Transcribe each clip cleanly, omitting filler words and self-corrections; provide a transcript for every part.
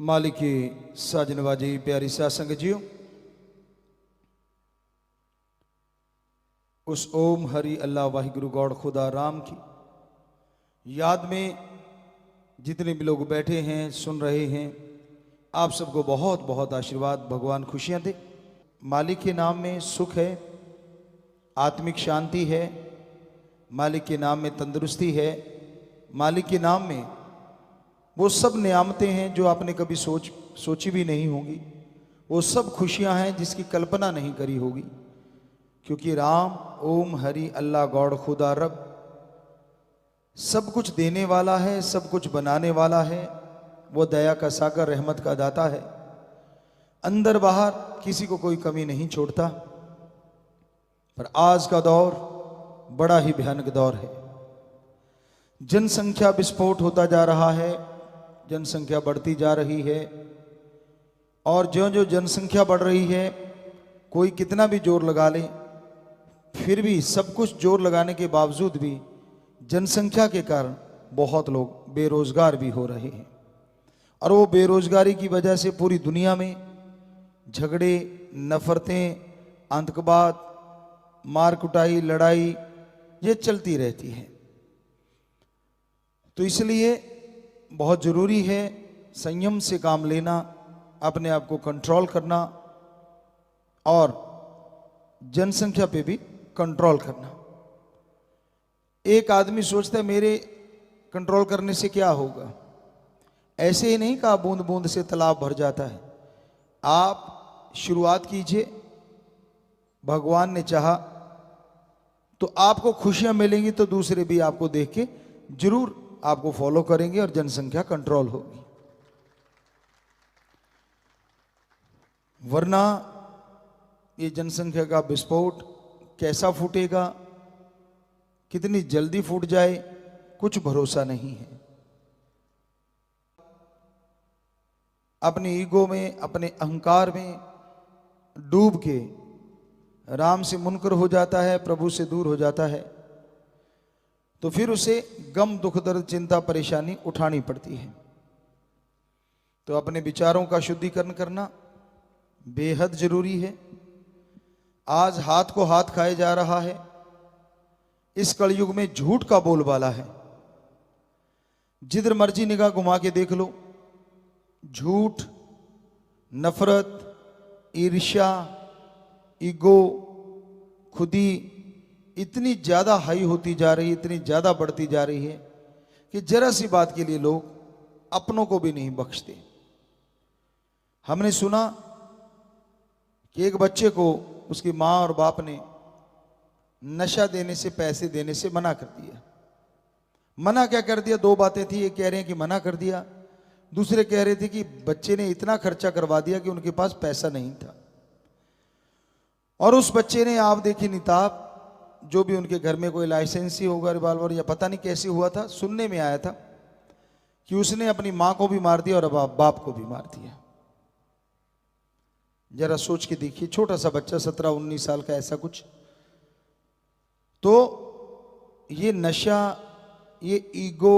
मालिक की साजनवाजी प्यारी साध संगत जीओ, उस ओम हरि अल्लाह वाहिगुरु गौड़ खुदा राम की याद में जितने भी लोग बैठे हैं सुन रहे हैं, आप सबको बहुत बहुत आशीर्वाद, भगवान खुशियां दे। मालिक के नाम में सुख है, आत्मिक शांति है, मालिक के नाम में तंदुरुस्ती है, मालिक के नाम में वो सब नियामतें हैं जो आपने कभी सोची भी नहीं होंगी। वो सब खुशियां हैं जिसकी कल्पना नहीं करी होगी, क्योंकि राम ओम हरि अल्लाह गौड़ खुदा रब सब कुछ देने वाला है, सब कुछ बनाने वाला है। वो दया का सागर, रहमत का दाता है, अंदर बाहर किसी को कोई कमी नहीं छोड़ता। पर आज का दौर बड़ा ही भयानक दौर है। जनसंख्या विस्फोट होता जा रहा है, जनसंख्या बढ़ती जा रही है, और ज्यों ज्यों जनसंख्या बढ़ रही है, कोई कितना भी जोर लगा ले, फिर भी सब कुछ जोर लगाने के बावजूद भी जनसंख्या के कारण बहुत लोग बेरोजगार भी हो रहे हैं। और वो बेरोजगारी की वजह से पूरी दुनिया में झगड़े, नफरतें, आतंकवाद, मार कुटाई, लड़ाई ये चलती रहती है। तो इसलिए बहुत ज़रूरी है संयम से काम लेना, अपने आप को कंट्रोल करना और जनसंख्या पे भी कंट्रोल करना। एक आदमी सोचता है मेरे कंट्रोल करने से क्या होगा। ऐसे ही नहीं कहा बूंद बूंद से तालाब भर जाता है। आप शुरुआत कीजिए, भगवान ने चाहा तो आपको खुशियां मिलेंगी, तो दूसरे भी आपको देख के जरूर आपको फॉलो करेंगे और जनसंख्या कंट्रोल होगी। वरना ये जनसंख्या का विस्फोट कैसा फूटेगा, कितनी जल्दी फूट जाए, कुछ भरोसा नहीं है। अपने ईगो में, अपने अहंकार में डूब के राम से मुनकर हो जाता है, प्रभु से दूर हो जाता है, तो फिर उसे गम, दुख, दर्द, चिंता, परेशानी उठानी पड़ती है। तो अपने विचारों का शुद्धिकरण करना बेहद जरूरी है। आज हाथ को हाथ खाए जा रहा है। इस कलयुग में झूठ का बोलबाला है। जिधर मर्जी निगाह घुमा के देख लो, झूठ, नफरत, ईर्ष्या, ईगो, खुदी इतनी ज्यादा हाई होती जा रही है, इतनी ज्यादा बढ़ती जा रही है कि जरा सी बात के लिए लोग अपनों को भी नहीं बख्शते। हमने सुना कि एक बच्चे को उसकी मां और बाप ने नशा देने से, पैसे देने से मना कर दिया। मना क्या कर दिया? दो बातें थी। एक कह रहे हैं कि मना कर दिया, दूसरे कह रहे थे कि बच्चे ने इतना खर्चा करवा दिया कि उनके पास पैसा नहीं था। और उस बच्चे ने, आप देखिए निताब, जो भी उनके घर में कोई लाइसेंस ही होगा, रिवॉल्वर या पता नहीं कैसे हुआ था, सुनने में आया था कि उसने अपनी मां को भी मार दिया और बाप को भी मार दिया। जरा सोच के देखिए, छोटा सा बच्चा 17-19 साल का, ऐसा कुछ। तो ये नशा, ये ईगो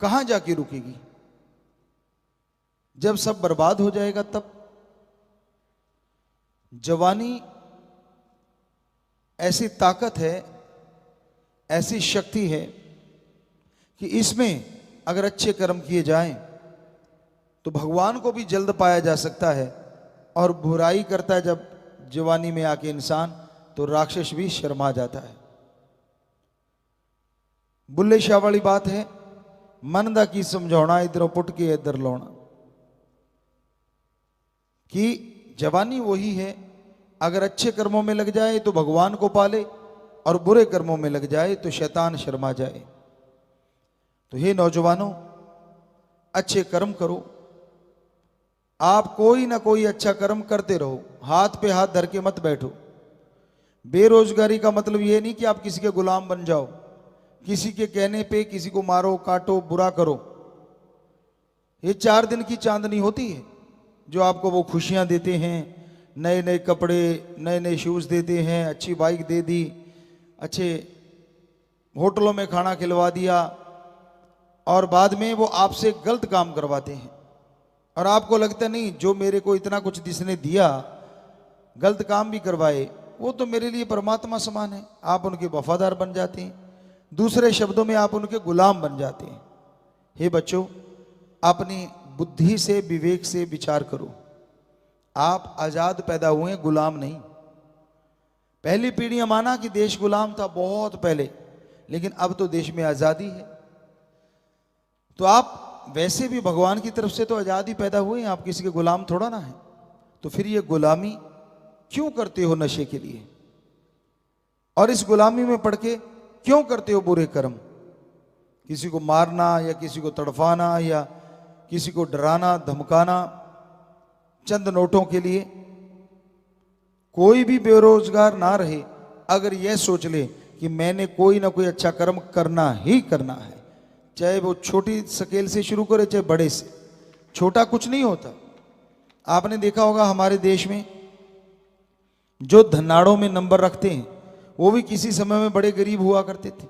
कहां जाके रुकेगी? जब सब बर्बाद हो जाएगा तब। जवानी ऐसी ताकत है, ऐसी शक्ति है कि इसमें अगर अच्छे कर्म किए जाएं तो भगवान को भी जल्द पाया जा सकता है। और बुराई करता है जब जवानी में आके इंसान, तो राक्षस भी शर्मा जाता है। बुल्ले शाह वाली बात है, मन दा की समझाना, इधरों पुट के इधर लाना। कि जवानी वही है, अगर अच्छे कर्मों में लग जाए तो भगवान को पाले, और बुरे कर्मों में लग जाए तो शैतान शर्मा जाए। तो हे नौजवानों, अच्छे कर्म करो। आप कोई ना कोई अच्छा कर्म करते रहो, हाथ पे हाथ धर के मत बैठो। बेरोजगारी का मतलब ये नहीं कि आप किसी के गुलाम बन जाओ, किसी के कहने पे किसी को मारो, काटो, बुरा करो। ये 4 दिन की चांदनी होती है जो आपको वो खुशियां देते हैं, नए नए कपड़े, नए नए शूज देते हैं, अच्छी बाइक दे दी, अच्छे होटलों में खाना खिलवा दिया, और बाद में वो आपसे गलत काम करवाते हैं। और आपको लगता नहीं जो मेरे को इतना कुछ जिसने दिया, गलत काम भी करवाए, वो तो मेरे लिए परमात्मा समान है, आप उनके वफादार बन जाते हैं। दूसरे शब्दों में आप उनके गुलाम बन जाते हैं। हे बच्चों, अपनी बुद्धि से विवेक से विचार करो। आप आजाद पैदा हुए, गुलाम नहीं। पहली पीढ़ी माना कि देश गुलाम था बहुत पहले, लेकिन अब तो देश में आजादी है। तो आप वैसे भी भगवान की तरफ से तो आजादी पैदा हुए हैं, आप किसी के गुलाम थोड़ा ना है। तो फिर ये गुलामी क्यों करते हो नशे के लिए? और इस गुलामी में पड़ के क्यों करते हो बुरे कर्म? किसी को मारना या किसी को तड़फाना या किसी को डराना धमकाना चंद नोटों के लिए। कोई भी बेरोजगार ना रहे अगर यह सोच ले कि मैंने कोई ना कोई अच्छा कर्म करना ही करना है, चाहे वो छोटी स्केल से शुरू करे चाहे बड़े से। छोटा कुछ नहीं होता। आपने देखा होगा हमारे देश में जो धनाड़ों में नंबर रखते हैं वो भी किसी समय में बड़े गरीब हुआ करते थे,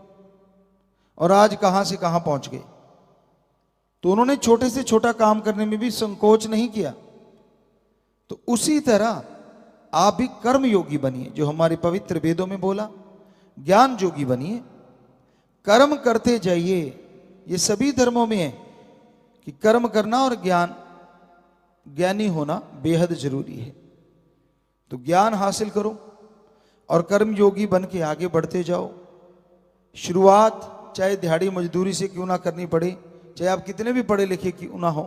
और आज कहां से कहां पहुंच गए। तो उन्होंने छोटे से छोटा काम करने में भी संकोच नहीं किया। तो उसी तरह आप भी कर्म योगी बनिए, जो हमारे पवित्र वेदों में बोला, ज्ञान योगी बनिए, कर्म करते जाइए। ये सभी धर्मों में है कि कर्म करना और ज्ञानी होना बेहद जरूरी है। तो ज्ञान हासिल करो और कर्म योगी बन के आगे बढ़ते जाओ। शुरुआत चाहे दिहाड़ी मजदूरी से क्यों ना करनी पड़े, चाहे आप कितने भी पढ़े लिखे क्यों ना हो,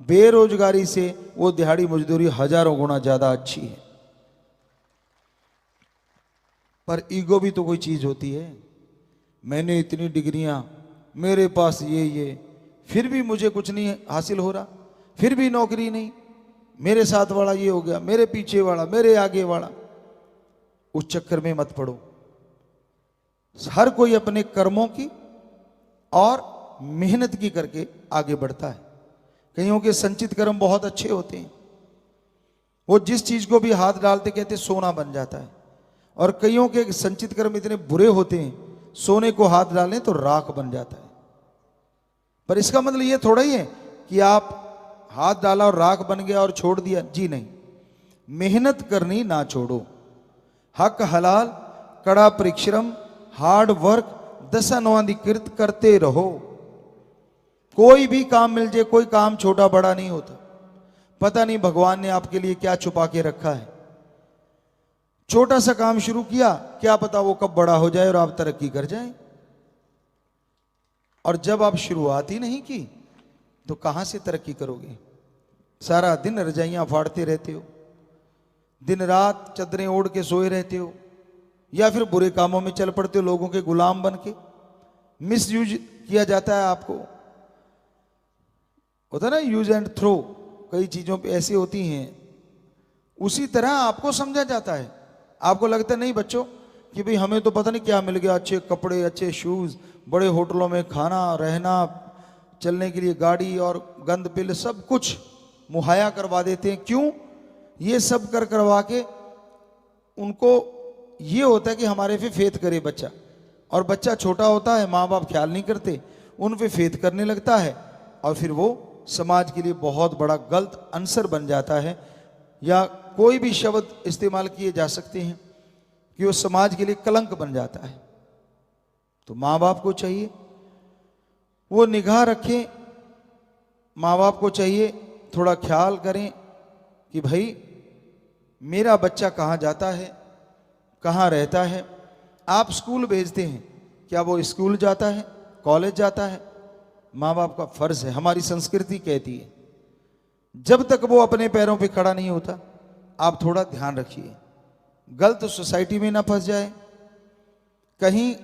बेरोजगारी से वो दिहाड़ी मजदूरी हजारों गुना ज्यादा अच्छी है। पर ईगो भी तो कोई चीज होती है। मैंने इतनी डिग्रियां, मेरे पास ये, फिर भी मुझे कुछ नहीं हासिल हो रहा, फिर भी नौकरी नहीं, मेरे साथ वाला ये हो गया, मेरे पीछे वाला, मेरे आगे वाला। उस चक्कर में मत पड़ो। हर कोई अपने कर्मों की और मेहनत की करके आगे बढ़ता है। कईयों के संचित कर्म बहुत अच्छे होते हैं, वो जिस चीज को भी हाथ डालते कहते सोना बन जाता है। और कईयों के संचित कर्म इतने बुरे होते हैं, सोने को हाथ डालें तो राख बन जाता है। पर इसका मतलब ये थोड़ा ही है कि आप हाथ डाला और राख बन गया और छोड़ दिया, जी नहीं। मेहनत करनी ना छोड़ो। हक हलाल, कड़ा परिश्रम, हार्ड वर्क, दशानुवादिकृत करते रहो। कोई भी काम मिल जाए, कोई काम छोटा बड़ा नहीं होता। पता नहीं भगवान ने आपके लिए क्या छुपा के रखा है। छोटा सा काम शुरू किया, क्या पता वो कब बड़ा हो जाए और आप तरक्की कर जाएं। और जब आप शुरुआत ही नहीं की तो कहां से तरक्की करोगे? सारा दिन रजाइयां फाड़ते रहते हो, दिन रात चादरें ओढ़ के सोए रहते हो, या फिर बुरे कामों में चल पड़ते हो, लोगों के गुलाम बन के। मिस यूज किया जाता है आपको, होता ना यूज एंड थ्रो, कई चीजों पे ऐसी होती हैं। उसी तरह आपको समझा जाता है। आपको लगता नहीं बच्चों कि भाई हमें तो पता नहीं क्या मिल गया, अच्छे कपड़े, अच्छे शूज, बड़े होटलों में खाना, रहना, चलने के लिए गाड़ी और गंद पिल सब कुछ मुहैया करवा देते हैं। क्यों? ये सब करवा के उनको ये होता है कि हमारे पे फेथ करे बच्चा। और बच्चा छोटा होता है, माँ बाप ख्याल नहीं करते, उन पे फेथ करने लगता है, और फिर वो समाज के लिए बहुत बड़ा गलत आंसर बन जाता है। या कोई भी शब्द इस्तेमाल किए जा सकते हैं कि वो समाज के लिए कलंक बन जाता है। तो माँ बाप को चाहिए वो निगाह रखें, माँ बाप को चाहिए थोड़ा ख्याल करें कि भाई मेरा बच्चा कहाँ जाता है, कहाँ रहता है। आप स्कूल भेजते हैं, क्या वो स्कूल जाता है, कॉलेज जाता है? माँ बाप का फर्ज है, हमारी संस्कृति कहती है। जब तक वो अपने पैरों पे खड़ा नहीं होता, आप थोड़ा ध्यान रखिए, गलत सोसाइटी में ना फंस जाए, कहीं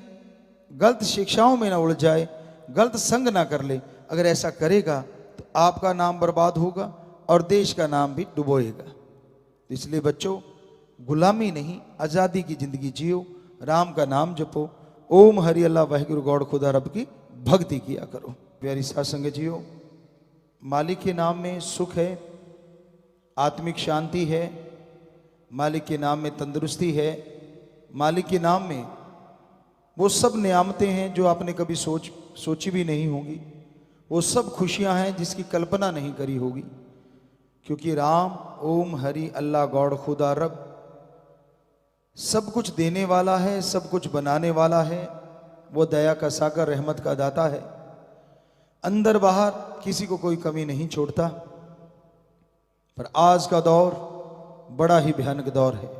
गलत शिक्षाओं में ना उलझ जाए, गलत संग ना कर ले। अगर ऐसा करेगा तो आपका नाम बर्बाद होगा और देश का नाम भी डुबोएगा। तो इसलिए बच्चों, गुलामी नहीं, आज़ादी की जिंदगी जियो, राम का नाम जपो, ओम हरि अल्लाह वाहिगुरु गौड़ खुदा रब की भक्ति किया करो। प्यारी साथ संग जियो। मालिक के नाम में सुख है, आत्मिक शांति है, मालिक के नाम में तंदुरुस्ती है, मालिक के नाम में वो सब नियामतें हैं जो आपने कभी सोची भी नहीं होगी, वो सब खुशियां हैं जिसकी कल्पना नहीं करी होगी। क्योंकि राम ओम हरि अल्लाह गॉड खुदा रब सब कुछ देने वाला है, सब कुछ बनाने वाला है। वो दया का सागर, रहमत का दाता है। अंदर बाहर किसी को कोई कमी नहीं छोड़ता। पर आज का दौर बड़ा ही भयानक दौर है।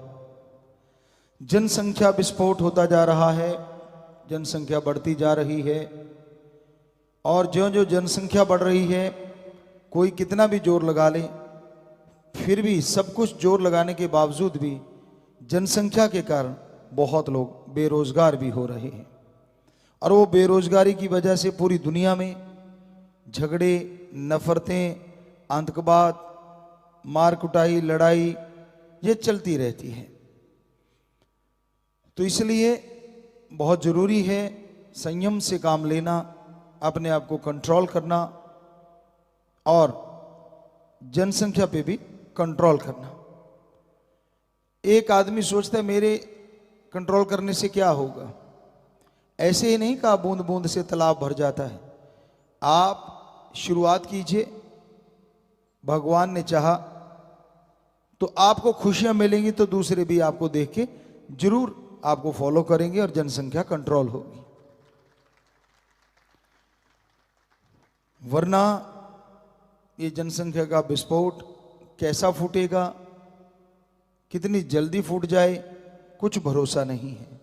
जनसंख्या विस्फोट होता जा रहा है, जनसंख्या बढ़ती जा रही है। और ज्यों ज्यों जनसंख्या बढ़ रही है, कोई कितना भी जोर लगा ले, फिर भी सब कुछ जोर लगाने के बावजूद भी जनसंख्या के कारण बहुत लोग बेरोजगार भी हो रहे हैं। और वो बेरोजगारी की वजह से पूरी दुनिया में झगड़े, नफरतें, आतंकवाद, मार कुटाई, लड़ाई ये चलती रहती है। तो इसलिए बहुत जरूरी है संयम से काम लेना, अपने आप को कंट्रोल करना और जनसंख्या पे भी कंट्रोल करना। एक आदमी सोचता है मेरे कंट्रोल करने से क्या होगा। ऐसे ही नहीं कहा बूंद बूंद से तालाब भर जाता है। आप शुरुआत कीजिए, भगवान ने चाहा तो आपको खुशियां मिलेंगी तो दूसरे भी आपको देख के जरूर आपको फॉलो करेंगे और जनसंख्या कंट्रोल होगी। वरना ये जनसंख्या का विस्फोट कैसा फूटेगा, कितनी जल्दी फूट जाए, कुछ भरोसा नहीं है।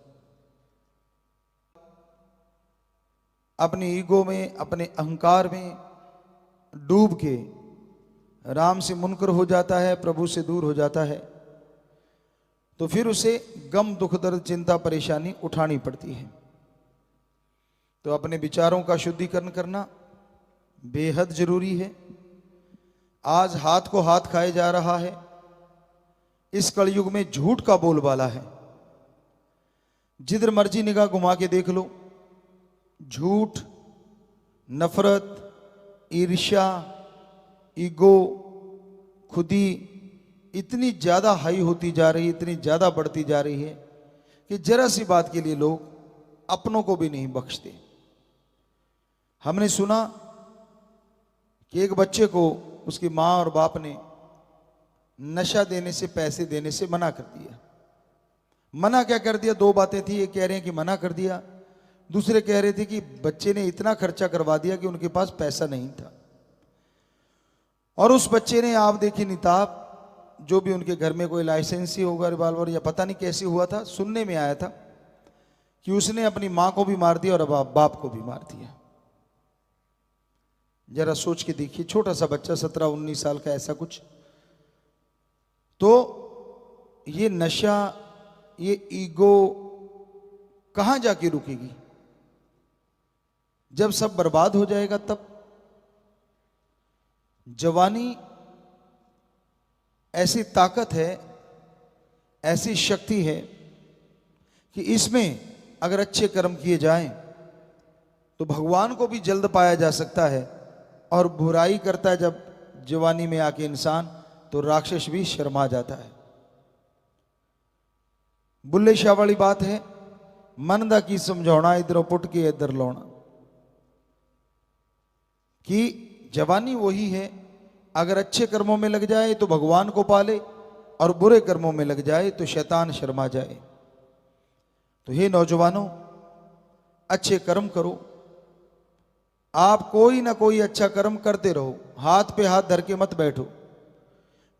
अपने ईगो में, अपने अहंकार में डूब के राम से मुनकर हो जाता है, प्रभु से दूर हो जाता है, तो फिर उसे गम, दुख, दर्द, चिंता, परेशानी उठानी पड़ती है। तो अपने विचारों का शुद्धिकरण करना बेहद जरूरी है। आज हाथ को हाथ खाए जा रहा है। इस कलयुग में झूठ का बोलबाला है। जिधर मर्जी निगाह घुमा के देख लो, झूठ, नफरत, ईर्ष्या, ईगो, खुदी इतनी ज्यादा हाई होती जा रही है, इतनी ज्यादा बढ़ती जा रही है कि जरा सी बात के लिए लोग अपनों को भी नहीं बख्शते। हमने सुना कि एक बच्चे को उसकी मां और बाप ने नशा देने से, पैसे देने से मना कर दिया। मना क्या कर दिया? दो बातें थी। एक कह रहे हैं कि मना कर दिया, दूसरे कह रहे थे कि बच्चे ने इतना खर्चा करवा दिया कि उनके पास पैसा नहीं था। और उस बच्चे ने, आप देखिए निताब, जो भी उनके घर में कोई लाइसेंसी होगा, रिवॉल्वर या पता नहीं कैसे हुआ था, सुनने में आया था कि उसने अपनी मां को भी मार दिया और बाप को भी मार दिया। जरा सोच के देखिए, छोटा सा बच्चा 17-19 साल का, ऐसा कुछ। तो ये नशा, ये ईगो कहां जाके रुकेगी? जब सब बर्बाद हो जाएगा तब। जवानी ऐसी ताकत है, ऐसी शक्ति है कि इसमें अगर अच्छे कर्म किए जाएं तो भगवान को भी जल्द पाया जा सकता है। और बुराई करता है जब जवानी में आके इंसान, तो राक्षस भी शर्मा जाता है। बुल्ले शाह वाली बात है, मन दा की समझाना, इधरों पुट के इधर लाना। कि जवानी वही है, अगर अच्छे कर्मों में लग जाए तो भगवान को पाले, और बुरे कर्मों में लग जाए तो शैतान शर्मा जाए। तो हे नौजवानों, अच्छे कर्म करो। आप कोई ना कोई अच्छा कर्म करते रहो, हाथ पे हाथ धर के मत बैठो।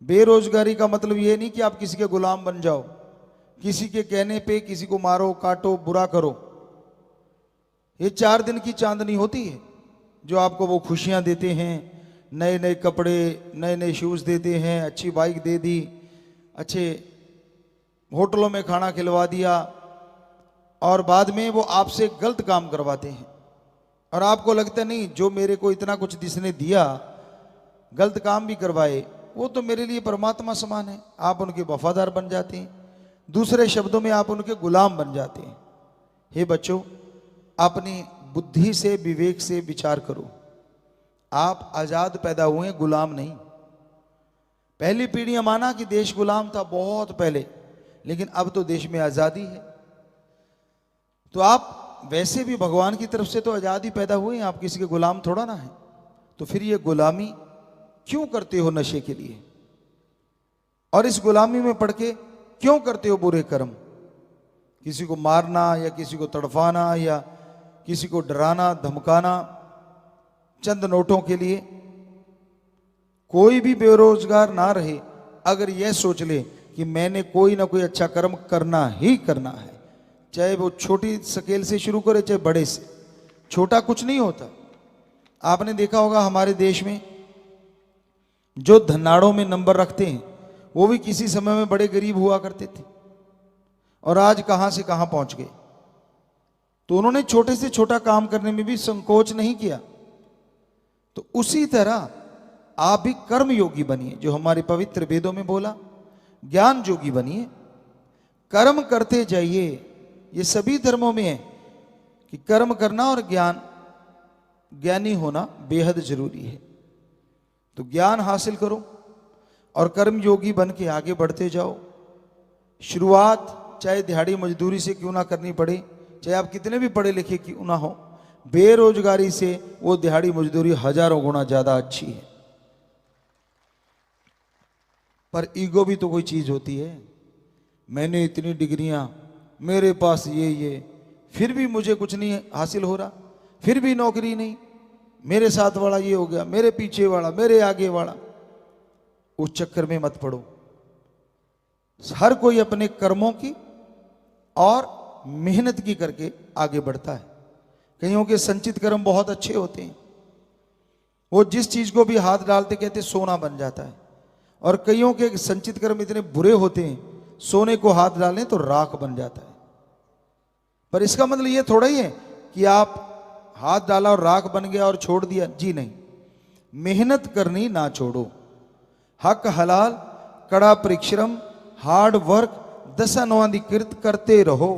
बेरोजगारी का मतलब ये नहीं कि आप किसी के गुलाम बन जाओ, किसी के कहने पे किसी को मारो, काटो, बुरा करो। ये 4 दिन की चांदनी होती है जो आपको वो खुशियां देते हैं, नए नए कपड़े, नए नए शूज देते हैं, अच्छी बाइक दे दी, अच्छे होटलों में खाना खिलवा दिया, और बाद में वो आपसे गलत काम करवाते हैं। और आपको लगता नहीं, जो मेरे को इतना कुछ जिसने दिया, गलत काम भी करवाए, वो तो मेरे लिए परमात्मा समान है। आप उनके वफादार बन जाते हैं। दूसरे शब्दों में आप उनके गुलाम बन जाते हैं। हे बच्चों, अपनी बुद्धि से, विवेक से विचार करो। आप आजाद पैदा हुए, गुलाम नहीं। पहली पीढ़ियां माना कि देश गुलाम था बहुत पहले, लेकिन अब तो देश में आजादी है। तो आप वैसे भी भगवान की तरफ से तो आजादी पैदा हुए हैं, आप किसी के गुलाम थोड़ा ना है। तो फिर ये गुलामी क्यों करते हो नशे के लिए? और इस गुलामी में पड़ के क्यों करते हो बुरे कर्म? किसी को मारना या किसी को तड़फाना या किसी को डराना धमकाना चंद नोटों के लिए। कोई भी बेरोजगार ना रहे अगर यह सोच ले कि मैंने कोई ना कोई अच्छा कर्म करना ही करना है, चाहे वो छोटी स्केल से शुरू करे चाहे बड़े से। छोटा कुछ नहीं होता। आपने देखा होगा हमारे देश में जो धनाड़ों में नंबर रखते हैं वो भी किसी समय में बड़े गरीब हुआ करते थे और आज कहां से कहां पहुंच गए। तो उन्होंने छोटे से छोटा काम करने में भी संकोच नहीं किया। तो उसी तरह आप भी कर्म योगी बनिए, जो हमारे पवित्र वेदों में बोला, ज्ञान योगी बनिए, कर्म करते जाइए। ये सभी धर्मों में है कि कर्म करना और ज्ञानी होना बेहद जरूरी है। तो ज्ञान हासिल करो और कर्म योगी बन के आगे बढ़ते जाओ। शुरुआत चाहे दिहाड़ी मजदूरी से क्यों ना करनी पड़े, चाहे आप कितने भी पढ़े लिखे क्यों ना हो, बेरोजगारी से वो दिहाड़ी मजदूरी हजारों गुना ज्यादा अच्छी है। पर ईगो भी तो कोई चीज होती है। मैंने इतनी डिग्रियां, मेरे पास ये फिर भी मुझे कुछ नहीं हासिल हो रहा, फिर भी नौकरी नहीं, मेरे साथ वाला ये हो गया, मेरे पीछे वाला, मेरे आगे वाला। उस चक्कर में मत पड़ो। हर कोई अपने कर्मों की और मेहनत की करके आगे बढ़ता है। कईयों के संचित कर्म बहुत अच्छे होते हैं, वो जिस चीज को भी हाथ डालते कहते सोना बन जाता है। और कईयों के संचित कर्म इतने बुरे होते हैं, सोने को हाथ डालें तो राख बन जाता है। पर इसका मतलब ये थोड़ा ही है कि आप हाथ डाला और राख बन गया और छोड़ दिया, जी नहीं। मेहनत करनी ना छोड़ो। हक हलाल कड़ा परिश्रम हार्ड वर्क दशानुवादिकृत करते रहो।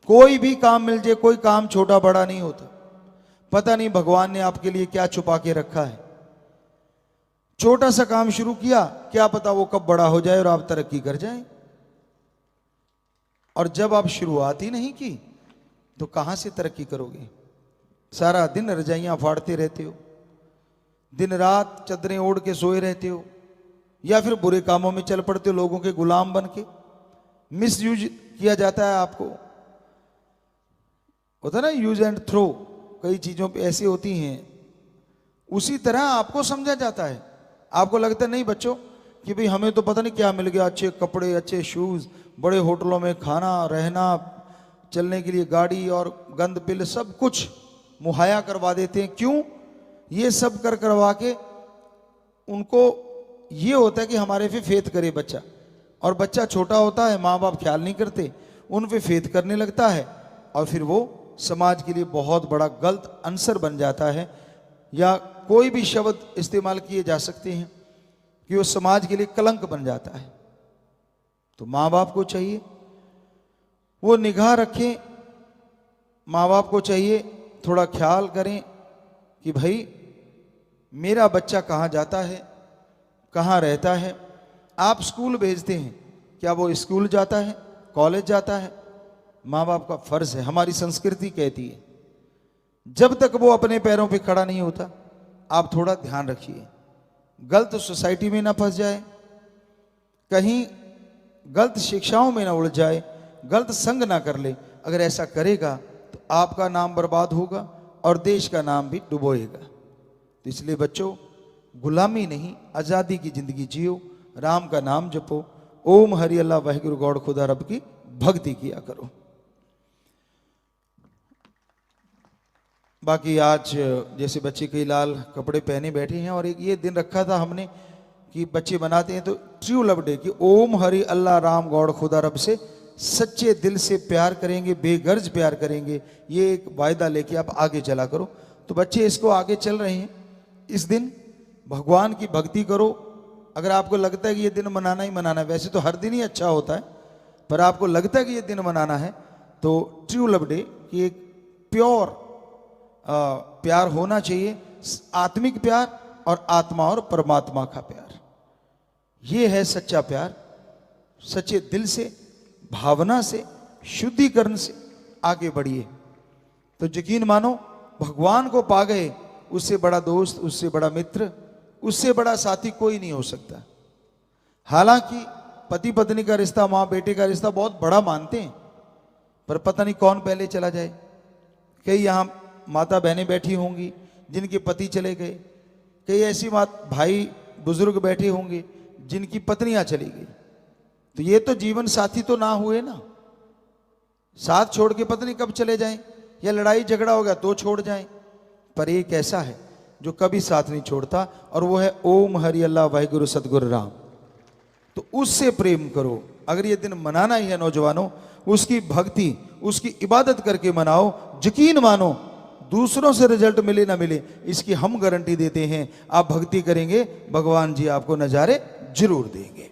कोई भी काम मिल जाए, कोई काम छोटा बड़ा नहीं होता। पता नहीं भगवान ने आपके लिए क्या छुपा के रखा है। छोटा सा काम शुरू किया, क्या पता वो कब बड़ा हो जाए और आप तरक्की कर जाएं। और जब आप शुरुआत ही नहीं की तो कहां से तरक्की करोगे? सारा दिन रजाइयां फाड़ते रहते हो, दिन रात चादरें ओढ़ के सोए रहते हो, या फिर बुरे कामों में चल पड़ते हो, लोगों के गुलाम बन के। मिस यूज किया जाता है आपको, होता ना यूज एंड थ्रो, कई चीजों पे ऐसी होती हैं। उसी तरह आपको समझा जाता है। आपको लगता नहीं बच्चों कि भाई हमें तो पता नहीं क्या मिल गया, अच्छे कपड़े, अच्छे शूज, बड़े होटलों में खाना, रहना, चलने के लिए गाड़ी और गंद पिल सब कुछ मुहैया करवा देते हैं। क्यों? ये सब करवा के उनको ये होता है कि हमारे पे फेथ करे बच्चा। और बच्चा छोटा होता है, माँ बाप ख्याल नहीं करते, उन पे फेथ करने लगता है और फिर वो समाज के लिए बहुत बड़ा गलत आंसर बन जाता है। या कोई भी शब्द इस्तेमाल किए जा सकते हैं कि वो समाज के लिए कलंक बन जाता है। तो माँ बाप को चाहिए वो निगाह रखें, माँ बाप को चाहिए थोड़ा ख्याल करें कि भाई मेरा बच्चा कहाँ जाता है, कहाँ रहता है। आप स्कूल भेजते हैं, क्या वो स्कूल जाता है, कॉलेज जाता है? माँ बाप का फर्ज है, हमारी संस्कृति कहती है। जब तक वो अपने पैरों पे खड़ा नहीं होता, आप थोड़ा ध्यान रखिए, गलत सोसाइटी में ना फंस जाए, कहीं गलत शिक्षाओं में ना उलझ जाए, गलत संग ना कर ले। अगर ऐसा करेगा तो आपका नाम बर्बाद होगा और देश का नाम भी डुबोएगा। तो इसलिए बच्चों, गुलामी नहीं, आज़ादी की जिंदगी जियो, राम का नाम जपो, ओम हरि अल्लाह वाहिगुरु गौड़ खुदा रब की भक्ति किया करो। बाकी आज जैसे बच्चे कई लाल कपड़े पहने बैठे हैं और एक ये दिन रखा था हमने कि बच्चे बनाते हैं तो ट्रू लव डे कि ओम हरि अल्लाह राम गौड़ खुदा रब से सच्चे दिल से प्यार करेंगे, बेगर्ज प्यार करेंगे। ये एक वायदा लेके आप आगे चला करो। तो बच्चे इसको आगे चल रहे हैं। इस दिन भगवान की भक्ति करो। अगर आपको लगता है कि ये दिन मनाना ही मनाना है, वैसे तो हर दिन ही अच्छा होता है, पर आपको लगता है कि ये दिन मनाना है तो ट्रू लव डे कि एक प्योर प्यार होना चाहिए, आत्मिक प्यार और आत्मा और परमात्मा का प्यार। ये है सच्चा प्यार। सच्चे दिल से, भावना से, शुद्धिकरण से आगे बढ़िए। तो यकीन मानो भगवान को पा गए, उससे बड़ा दोस्त, उससे बड़ा मित्र, उससे बड़ा साथी कोई नहीं हो सकता। हालांकि पति पत्नी का रिश्ता, माँ बेटे का रिश्ता बहुत बड़ा मानते हैं, पर पता नहीं कौन पहले चला जाए। कई यहाँ माता बहनें बैठी होंगी जिनके पति चले गए, कई ऐसी भाई बुजुर्ग बैठे होंगे जिनकी पत्नियां चली गई। तो ये तो जीवन साथी तो ना हुए ना। साथ छोड़ के पत्नी कब चले जाएं, या लड़ाई झगड़ा हो गया तो छोड़ जाएं। पर एक ऐसा है जो कभी साथ नहीं छोड़ता, और वो है ओम हरि अल्लाह वाहिगुरु सतगुरु राम। तो उससे प्रेम करो। अगर ये दिन मनाना ही है नौजवानों, उसकी भक्ति, उसकी इबादत करके मनाओ। यकीन मानो, दूसरों से रिजल्ट मिले ना मिले, इसकी हम गारंटी देते हैं। आप भक्ति करेंगे, भगवान जी आपको नजारे जरूर देंगे।